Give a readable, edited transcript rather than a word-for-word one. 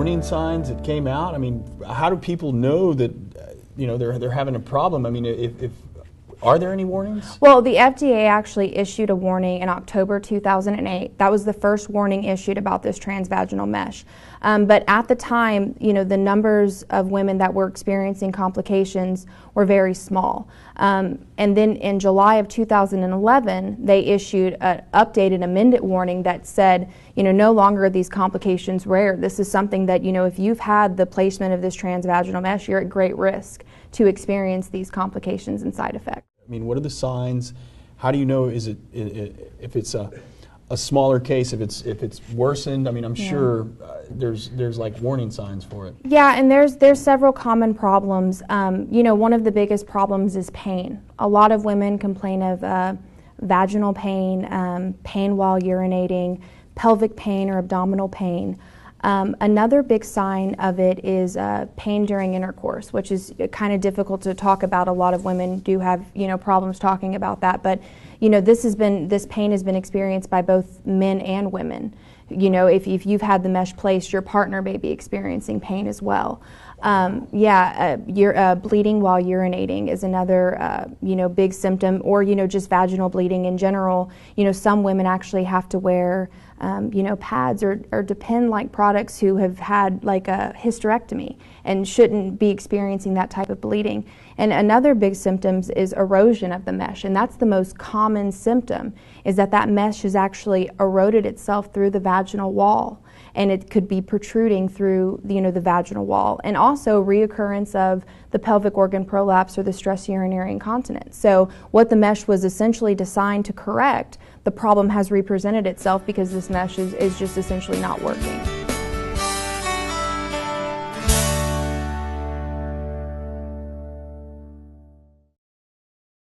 warning signs that came out? I mean, how do people know that they're having a problem? I mean, if are there any warnings? Well, the FDA actually issued a warning in October 2008. That was the first warning issued about this transvaginal mesh. But at the time, the numbers of women that were experiencing complications were very small. And then in July of 2011, they issued an updated amended warning that said, no longer are these complications rare. This is something that, if you've had the placement of this transvaginal mesh, you're at great risk to experience these complications and side effects. I mean, what are the signs? How do you know if it's a smaller case, if it's worsened? I mean, I'm sure there's like warning signs for it. Yeah, and there's several common problems. One of the biggest problems is pain. A lot of women complain of vaginal pain, pain while urinating, pelvic pain or abdominal pain. Another big sign of it is pain during intercourse, which is kind of difficult to talk about. A lot of women do have, problems talking about that. But, this pain has been experienced by both men and women. If you've had the mesh placed, your partner may be experiencing pain as well. Bleeding while urinating is another, big symptom, or, just vaginal bleeding in general. Some women actually have to wear pads or Depend-like products who have had like a hysterectomy and shouldn't be experiencing that type of bleeding. And another big symptom is erosion of the mesh, and that's the most common symptom, is that mesh has actually eroded itself through the vaginal wall, and it could be protruding through the vaginal wall, and also reoccurrence of the pelvic organ prolapse or the stress urinary incontinence. So what the mesh was essentially designed to correct, the problem has represented itself because this mesh is just essentially not working.